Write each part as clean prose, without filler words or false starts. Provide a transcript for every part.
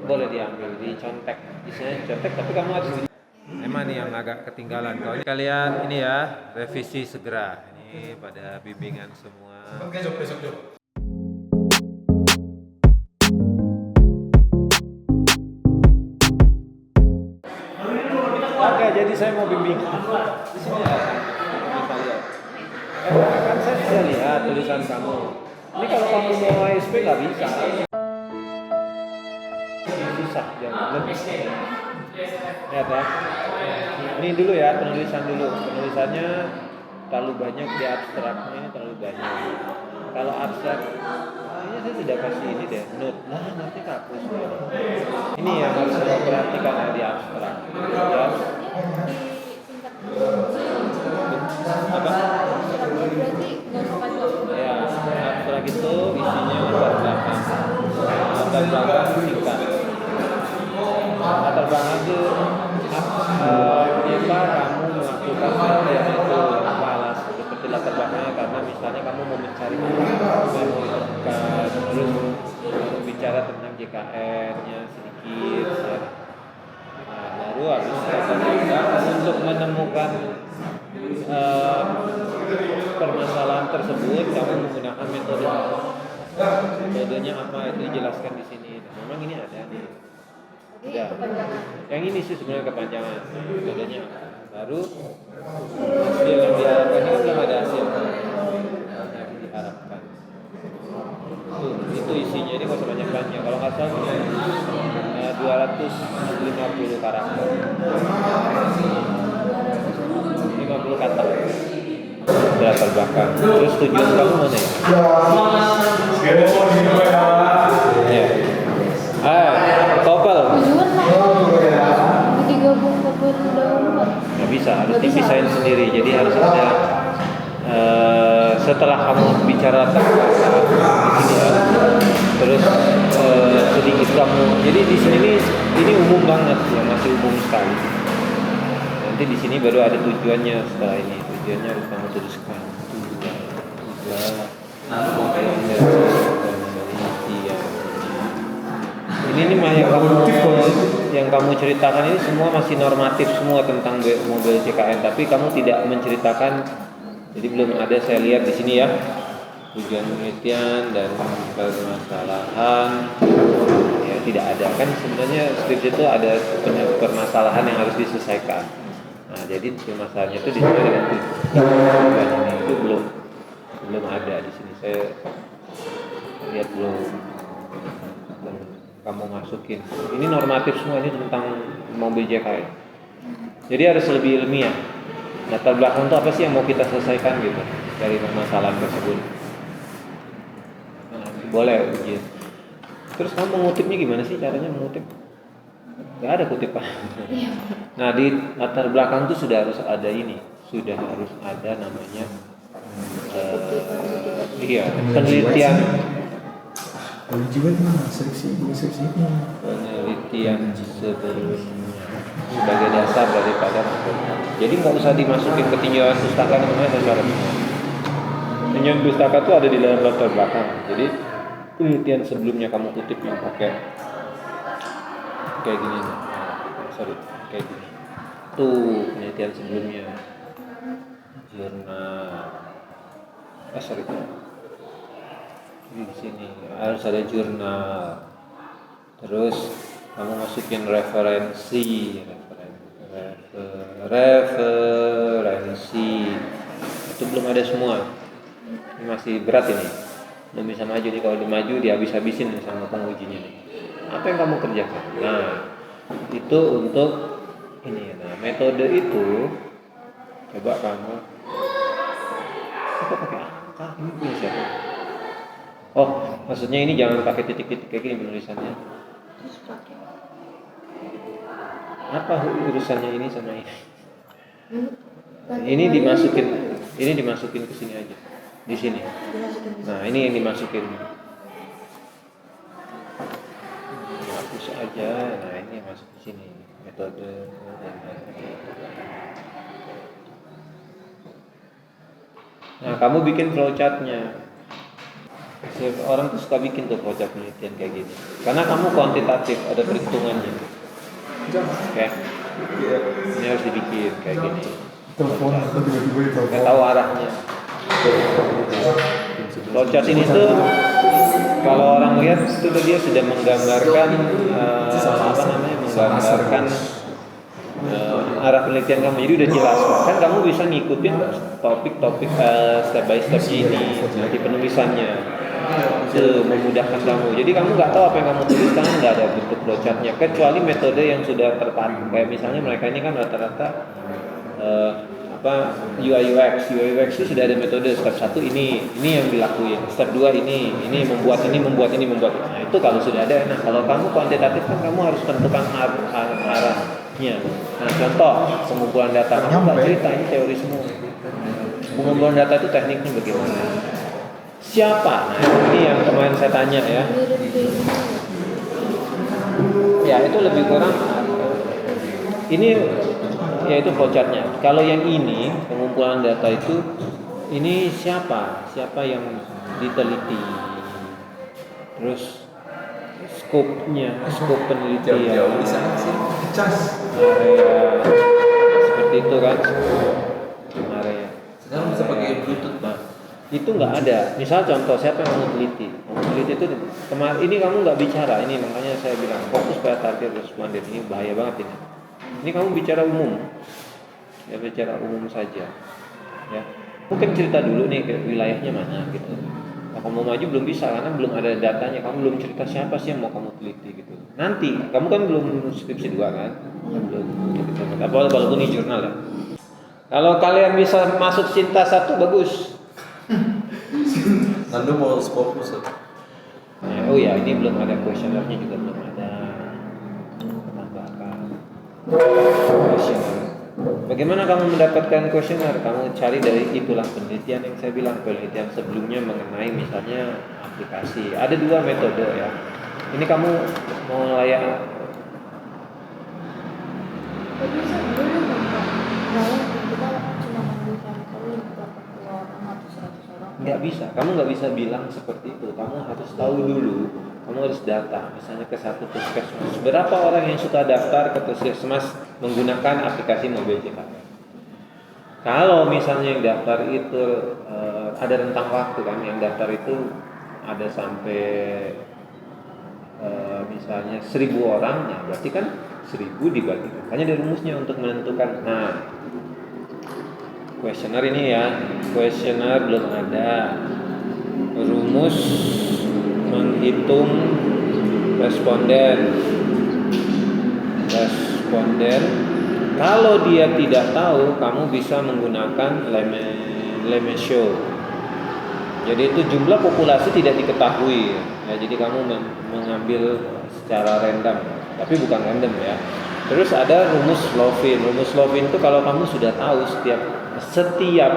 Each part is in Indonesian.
boleh diambil, dicontek. Isinya contek, tapi kamu harus. Emang nih yang agak ketinggalan. Kalau ini kalian ini ya, revisi segera. Ini pada bimbingan semua. Oke, besok. Oke, jadi saya mau bimbing. Di sini ya, bisa lihat. Kan saya sudah lihat tulisan kamu. Ini kalau kamu mau ASP nggak bisa. Susah, jangan. Lihat ya. Ini dulu ya, penulisan dulu. Penulisannya terlalu banyak di abstraknya, ini terlalu banyak. Kalau abstrak, kayaknya saya sudah kasih ini deh, note. Nah, nanti hapus. Ini yang harus saya perhatikan ya di abstrak. Ya. Apa? Ya, abstrak itu isinya latar belakang. Latar belakang singkat. Latar belakang itu kenapa kamu melakukan hal yang itu malas seperti latar belakangnya, karena misalnya kamu mau mencari terus bicara tentang JKN-nya sedikit ya. Nah, baru habis latar belakang untuk menemukan permasalahan tersebut kamu menggunakan metode apa? Metodenya apa itu dijelaskan di sini. Nah, memang ini ada nih. Ya. Yang ini sih sebenarnya kepanjangan. Metodenya apa? Baru hasil yang diharapkan ini belum ada hasil yang diharapkan. Itu isinya ini kok sebanyak-banyaknya. Kalau nggak salah 250 karakter. 50 kata. Latar belakang. Terus tujuan kamu mana ya? Ya. Topel. Nggak bisa, harus dipisahin sendiri. Jadi harus ada setelah kamu bicara tentang ini ya, terus sedikit kamu. Jadi di sini ini umum banget ya, masih umum sekali. Nanti di sini baru ada tujuannya setelah ini. Tujuannya harus kamu tuliskan. Ini mah yang kamu ceritakan ini semua masih normatif semua tentang mobil JKN, tapi kamu tidak menceritakan. Jadi belum ada, saya lihat di sini ya, tujuan penelitian dan permasalahan ya tidak ada. Kan sebenarnya skripsi itu ada permasalahan yang harus diselesaikan. Nah, jadi permasalahannya itu disesuaikan dengan tujuan ini, itu belum ada di sini. Saya lihat belum kamu masukin. Ini normatif semua, ini tentang mobil JKN. Jadi harus lebih ilmiah. Latar belakang itu apa sih yang mau kita selesaikan gitu dari permasalahan tersebut. Nah, boleh ujian. Terus kamu mengutipnya gimana sih caranya mengutip? Gak ada kutip Pak. Nah, di latar belakang itu sudah harus ada ini, sudah harus ada namanya penelitian. Penelitian sebelumnya sebagai dasar daripada. Jadi nggak usah dimasukin ke tinjauan pustaka namanya syaratnya. Tinjauan pustaka itu ada di dalam latar belakang. Jadi penelitian sebelumnya kamu kutip yang pakai kayak gini. Kayak gini. Tuh penelitian sebelumnya. Jurnal. Di sini harus ada jurnal. Terus kamu masukin referensi. Itu belum ada semua. Ini masih berat ini. Belum bisa maju nih, kalau dimaju dihabis-habisin sama pengujinya nih. Apa yang kamu kerjakan? Nah, itu untuk ini. Nah, metode itu coba kamu pakai angka ini punya siapa? Oh, maksudnya ini jangan pakai titik-titik kayak gini penulisannya. Terus pakai apa urusannya ini sama ini? Ini dimasukin ke sini aja. Di sini. Nah, ini yang dimasukin. Hapus aja. Nah, ini yang masuk di sini. Metode. Nah, kamu bikin flowchartnya. Orang tuh suka bikin tuh project penelitian kayak gini. Karena kamu kuantitatif, ada perhitungannya. Oke. Ini harus dibikin kayak gini. Telepon atau tiba-tiba ditelepon. Nggak tahu arahnya. Flowchart ini tuh kalau orang lihat itu dia sudah menggambarkan menggambarkan arah penelitian kamu, jadi udah jelas kan kamu bisa ngikutin topik-topik step by step ini di penulisannya itu memudahkan kamu. Jadi kamu nggak tahu apa yang kamu tulis karena nggak ada bentuk flowchartnya kecuali metode yang sudah terpaku. Kayak misalnya mereka ini kan rata-rata UI UX itu sudah ada metode step 1 ini yang dilakuin, step 2 ini membuat. Nah, itu kalau sudah ada. Nah, kalau kamu kuantitatif kan kamu harus tentukan arahnya. Nah, contoh pengumpulan data, kamu nggak cerita ini teori semua. Pengumpulan data itu tekniknya bagaimana? Siapa? Nah, ini yang kemarin saya tanya ya. Ya, itu lebih kurang ini yaitu flowchartnya. Kalau yang ini pengumpulan data itu ini siapa yang diteliti, terus skop penelitian, jauh di sana sih area seperti itu kan, area. Sekarang bisa pakai Bluetooth. Nah, itu nggak ada. Misal contoh siapa yang mau teliti itu kemarin ini kamu nggak bicara ini, makanya saya bilang fokus pada target responden. Ini bahaya banget ini. Ini kamu bicara umum, ya bicara umum saja, ya. Mungkin cerita dulu nih ke wilayahnya mana gitu. Nah, kamu maju belum bisa karena belum ada datanya. Kamu belum cerita siapa sih yang mau kamu teliti gitu. Nanti kamu kan belum skripsi 2 kan, belum gitu. Walaupun ini jurnal ya. Kalau kalian bisa masuk Sinta 1 bagus. Nando mau fokus. Oh ya, ini belum ada questionnaire-nya juga belum ada. Questionnaire. Bagaimana kamu mendapatkan questionnaire? Kamu cari dari itulah penelitian yang saya bilang, penelitian sebelumnya mengenai misalnya aplikasi. Ada 2 metode ya. Ini kamu mau layak. Nggak bisa, kamu nggak bisa bilang seperti itu. Kamu harus tahu dulu, kamu harus data. Misalnya ke satu puskesmas, berapa orang yang suka daftar ke puskesmas menggunakan aplikasi mobil JKN. Kalau misalnya yang daftar itu ada rentang waktu kan, yang daftar itu ada sampai misalnya 1.000 orang, nah berarti kan 1.000 dibagi. Hanya ada rumusnya untuk menentukan. Nah, questionnaire ini ya, questionnaire belum ada. Rumus menghitung responden. Kalau dia tidak tahu, kamu bisa menggunakan Lemeshow. Jadi itu jumlah populasi tidak diketahui. Ya, jadi kamu mengambil secara random, tapi bukan random ya. Terus ada rumus Lovin. Rumus Lovin itu kalau kamu sudah tahu setiap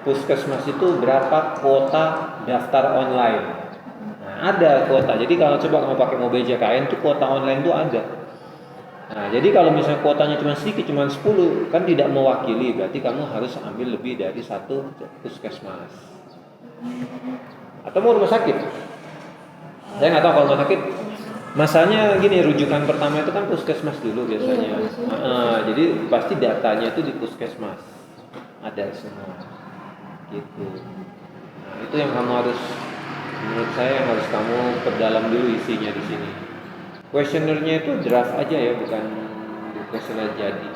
puskesmas itu berapa kuota daftar online. Nah, ada kuota. Jadi kalau coba kamu pakai mobil JKN itu kuota online itu ada. Nah, jadi kalau misalnya kuotanya cuma sedikit, cuma 10, kan tidak mewakili. Berarti kamu harus ambil lebih dari 1 puskesmas. Atau mau rumah sakit? Saya nggak tahu kalau rumah sakit. Masalahnya gini, rujukan pertama itu kan puskesmas dulu biasanya. Jadi pasti datanya itu di puskesmas. Ada semua. Gitu. Nah, itu yang kamu harus, menurut saya yang harus kamu perdalam dulu isinya di sini. Questionnaire-nya itu draft aja ya, bukan questionnaire jadi.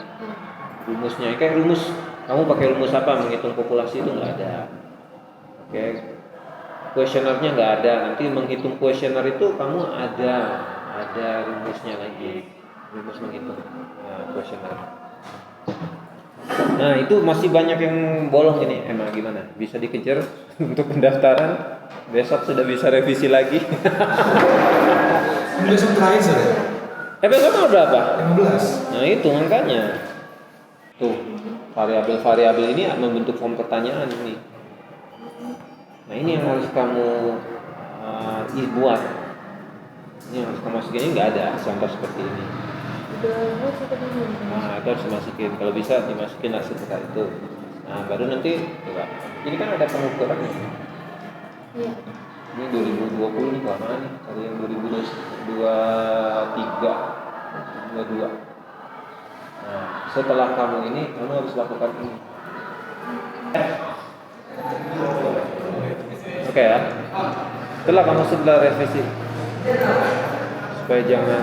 Rumusnya kayak rumus, kamu pakai rumus apa menghitung populasi itu nggak ada. Oke. Questionnaire-nya nggak ada. Nanti menghitung questionnaire itu kamu ada rumusnya lagi, rumus menghitung questionnaire. Nah, itu masih banyak yang bolong ini. Emang gimana? Bisa dikejar untuk pendaftaran? Besok sudah bisa revisi lagi. Besok terakhir sore. Besok tanggal berapa? 15. Nah, itu makanya. Tuh, variabel-variabel ini membentuk form pertanyaan ini. Nah, ini yang harus kamu buat. Ini yang harus kamu masukin, ini nggak ada contoh seperti ini. Nah, itu harus dimasukin. Kalau bisa dimasukin lah setelah itu. Nah, baru nanti coba. Ini kan ada pengukuran. Iya. Ini 2020 nih kelamaan nih, cari yang 2023, 22. Nah, setelah kamu ini, kamu harus lakukan ini. Oke ya. Setelah kamu sudah revisi, supaya jangan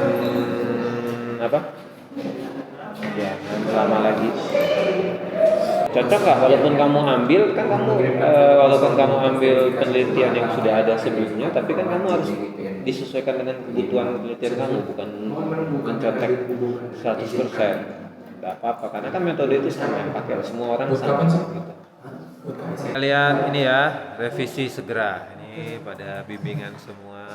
apa? Ya, lama lagi. Cocok nggak? Walaupun kamu ambil walaupun kamu ambil penelitian yang sudah ada sebelumnya, tapi kan kamu harus disesuaikan dengan kebutuhan penelitian kamu, bukan mencetek 100%. Nggak apa-apa, karena kan metode itu sama yang pakai semua orang sama. Gitu. Kalian ini ya, revisi segera. Ini pada bimbingan semua.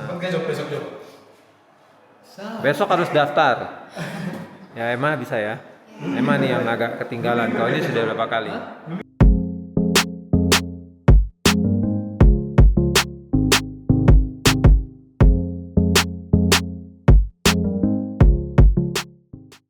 Besok harus daftar. Ya Emma bisa ya. Emma nih yang agak ketinggalan. Kalau ini sudah berapa kali?